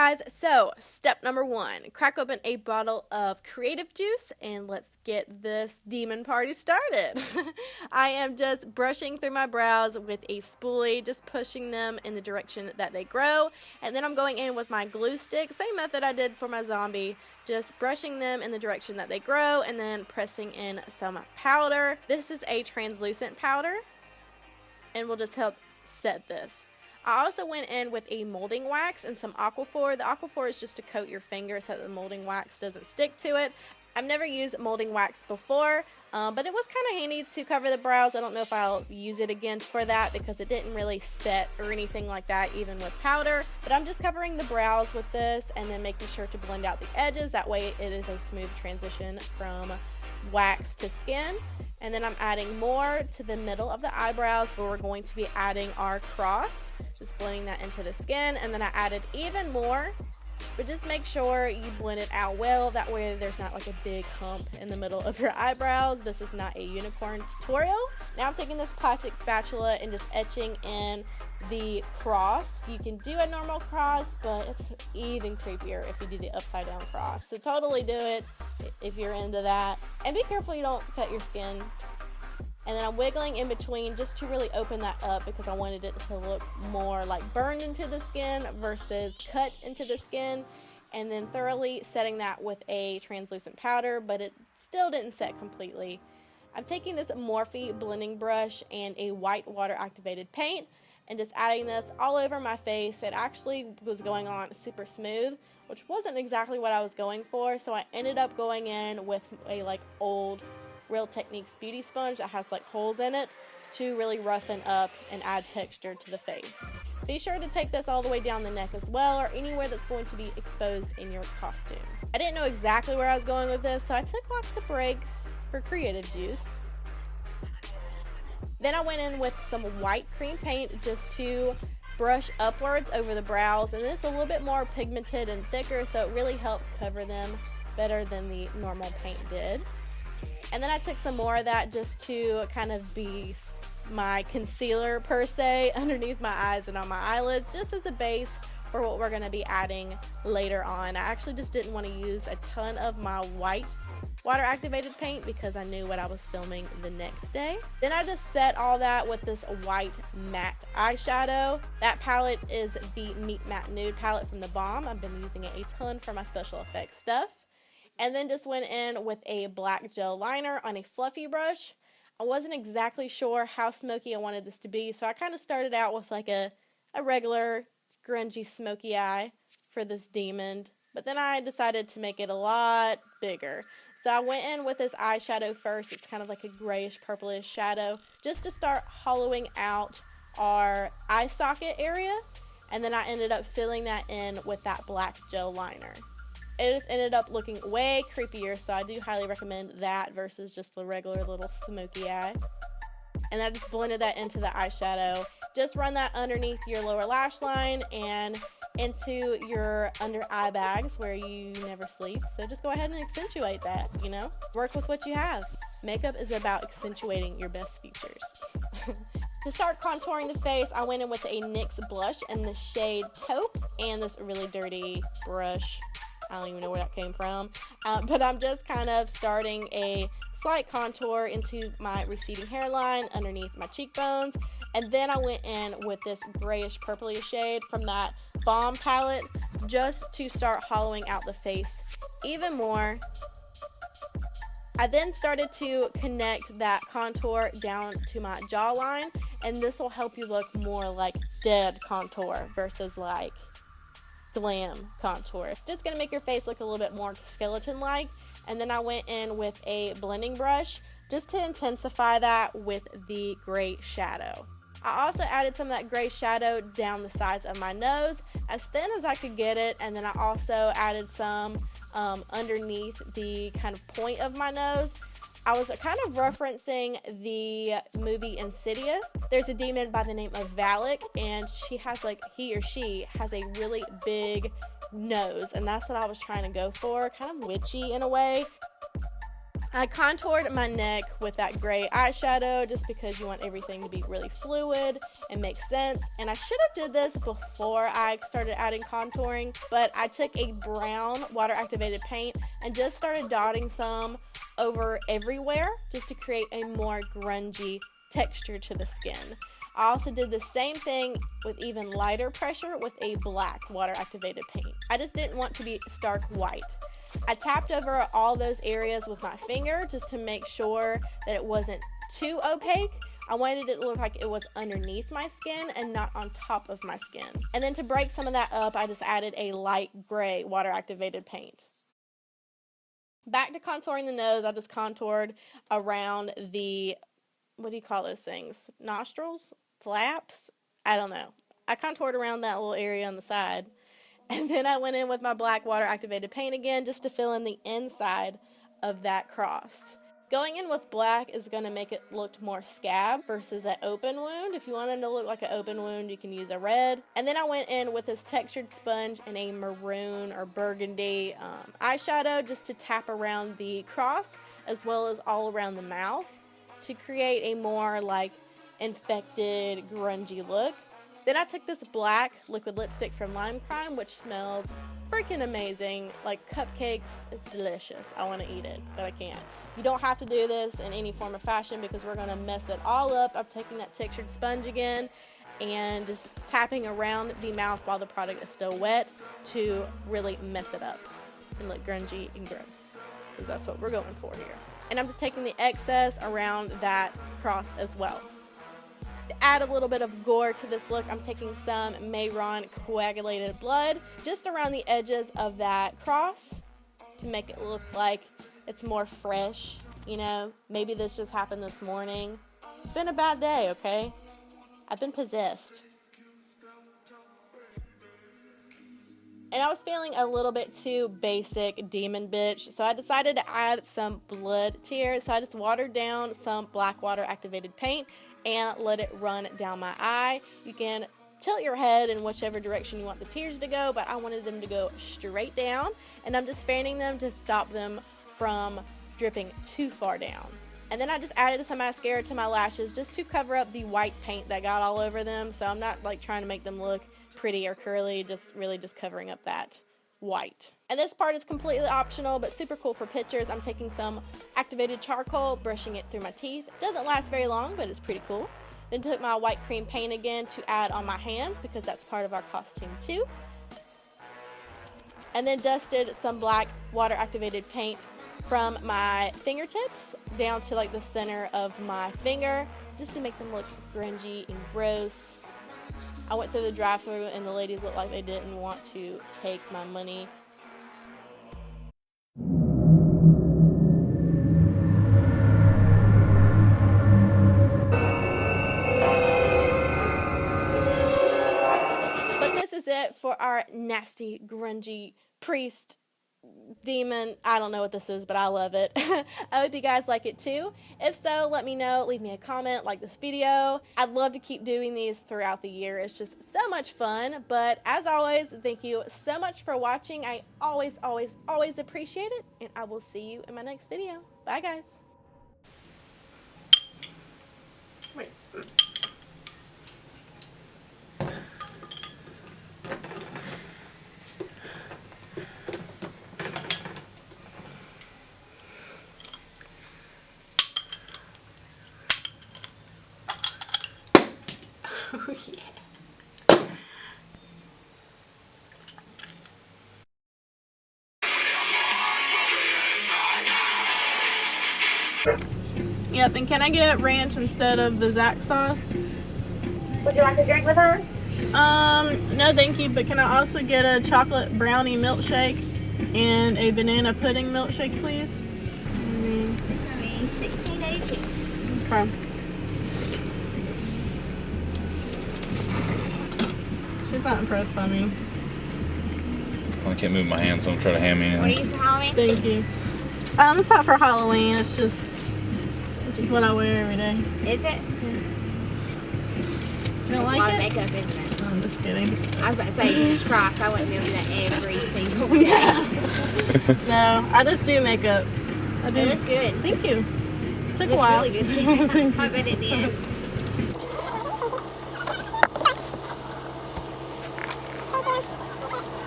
guys, so step number 1, crack open a bottle of creative juice and let's get this demon party started. I am just brushing through my brows with a spoolie, just pushing them in the direction that they grow, and then I'm going in with my glue stick, same method I did for my zombie, just brushing them in the direction that they grow and then pressing in some powder. This is a translucent powder and will just help set this. I also went in with a molding wax and some Aquaphor. The Aquaphor is just to coat your finger so that the molding wax doesn't stick to it. I've never used molding wax before, but it was kind of handy to cover the brows. I don't know if I'll use it again for that because it didn't really set or anything like that, even with powder. But I'm just covering the brows with this and then making sure to blend out the edges. That way it is a smooth transition from wax to skin. And then I'm adding more to the middle of the eyebrows where we're going to be adding our cross. Just blending that into the skin, and then I added even more, but just make sure you blend it out well. That way there's not like a big hump in the middle of your eyebrows. This is not a unicorn tutorial. Now I'm taking this plastic spatula and just etching in the cross. You can do a normal cross, but it's even creepier if you do the upside down cross. So totally do it if you're into that. And be careful you don't cut your skin. And then I'm wiggling in between just to really open that up because I wanted it to look more like burned into the skin versus cut into the skin. And then thoroughly setting that with a translucent powder, but it still didn't set completely. I'm taking this Morphe blending brush and a white water activated paint and just adding this all over my face. It actually was going on super smooth, which wasn't exactly what I was going for. So I ended up going in with a old Real Techniques beauty sponge that has holes in it to really roughen up and add texture to the face. Be sure to take this all the way down the neck as well, or anywhere that's going to be exposed in your costume. I didn't know exactly where I was going with this, so I took lots of breaks for creative juice. Then I went in with some white cream paint just to brush upwards over the brows, and this is a little bit more pigmented and thicker, so it really helped cover them better than the normal paint did. And then I took some more of that just to kind of be my concealer per se underneath my eyes and on my eyelids, just as a base for what we're going to be adding later on. I actually just didn't want to use a ton of my white water activated paint because I knew what I was filming the next day. Then I just set all that with this white matte eyeshadow. That palette is the Meet Matte Nude palette from the Balm. I've been using it a ton for my special effects stuff. And then just went in with a black gel liner on a fluffy brush. I wasn't exactly sure how smoky I wanted this to be, so I kind of started out with a regular grungy smoky eye for this demon, but then I decided to make it a lot bigger. So I went in with this eyeshadow first. It's kind of like a grayish purplish shadow, just to start hollowing out our eye socket area, and then I ended up filling that in with that black gel liner. It just ended up looking way creepier, so I do highly recommend that versus just the regular little smoky eye. And I just blended that into the eyeshadow. Just run that underneath your lower lash line and into your under eye bags where you never sleep. So just go ahead and accentuate that, Work with what you have. Makeup is about accentuating your best features. To start contouring the face, I went in with a NYX blush in the shade Taupe and this really dirty brush. I don't even know where that came from, but I'm just kind of starting a slight contour into my receding hairline underneath my cheekbones, and then I went in with this grayish purplish shade from that Balm palette just to start hollowing out the face even more. I then started to connect that contour down to my jawline, and this will help you look more like dead contour versus glam contour. It's just going to make your face look a little bit more skeleton-like. And then I went in with a blending brush just to intensify that with the gray shadow. I also added some of that gray shadow down the sides of my nose, as thin as I could get it, and then I also added some underneath the kind of point of my nose. I was kind of referencing the movie Insidious. There's a demon by the name of Valak, and he or she has a really big nose, and that's what I was trying to go for, kind of witchy in a way. I contoured my neck with that gray eyeshadow just because you want everything to be really fluid and make sense. And I should have did this before I started adding contouring, but I took a brown water activated paint and just started dotting some over everywhere just to create a more grungy texture to the skin. I also did the same thing with even lighter pressure with a black water activated paint. I just didn't want to be stark white. I tapped over all those areas with my finger just to make sure that it wasn't too opaque. I wanted it to look like it was underneath my skin and not on top of my skin. And then to break some of that up, I just added a light gray water activated paint. Back to contouring the nose, I just contoured around the, what do you call those things? Nostrils? Flaps? I don't know. I contoured around that little area on the side. And then I went in with my black water activated paint again just to fill in the inside of that cross. Going in with black is going to make it look more scab versus an open wound. If you want it to look like an open wound, you can use a red. And then I went in with this textured sponge and a maroon or burgundy eyeshadow just to tap around the cross as well as all around the mouth to create a more like infected, grungy look. Then I took this black liquid lipstick from Limecrime, which smells freaking amazing, like cupcakes. It's delicious. I want to eat it, but I can't. You don't have to do this in any form of fashion because we're going to mess it all up. I'm taking that textured sponge again and just tapping around the mouth while the product is still wet to really mess it up and look grungy and gross, because that's what we're going for here. And I'm just taking the excess around that cross as well. To add a little bit of gore to this look, I'm taking some Maroon Coagulated blood just around the edges of that cross to make it look like it's more fresh. You know, maybe this just happened this morning. It's been a bad day, okay? I've been possessed. And I was feeling a little bit too basic demon bitch, so I decided to add some blood tears. So I just watered down some black water activated paint and let it run down my eye. You can tilt your head in whichever direction you want the tears to go, but I wanted them to go straight down, and I'm just fanning them to stop them from dripping too far down. And then I just added some mascara to my lashes just to cover up the white paint that got all over them, so I'm not like trying to make them look pretty or curly, just really just covering up that white. And this part is completely optional but super cool for pictures. I'm taking some activated charcoal, brushing it through my teeth. Doesn't last very long, but it's pretty cool. Then took my white cream paint again to add on my hands because that's part of our costume too. And then dusted some black water activated paint from my fingertips down to like the center of my finger just to make them look grungy and gross. I went through the drive-thru and the ladies looked like they didn't want to take my money. But this is it for our nasty, grungy priest demon. I don't know what this is, but I love it. I hope you guys like it too. If so, let me know. Leave me a comment, like this video. I'd love to keep doing these throughout the year. It's just so much fun. But as always, thank you so much for watching. I always appreciate it, and I will see you in my next video. Bye, guys. Wait. Oh, yeah. Yep, and can I get ranch instead of the Zax sauce? Would you like a drink with her? No thank you, but can I also get a chocolate brownie milkshake and a banana pudding milkshake, please? It's going to be $16.82. Okay. She's not impressed by me. I can't move my hands, so I'm trying to hand me anything. What are you for Halloween? Thank you. It's not for Halloween. It's just, this is what I wear every day. Is it? Yeah. You don't like a lot it? of makeup, isn't it? I'm just kidding. I was about to say, Jesus Christ, I wouldn't be able to do that every single day. No, I just do makeup I It did. looks good. Thank you. Took a Looks while. really good. I bet it did.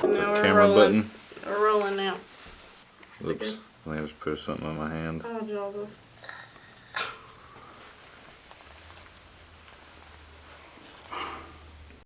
Now we're Camera rolling. button. We're rolling now. Oops. I just put something on my hand. Oh, Jesus.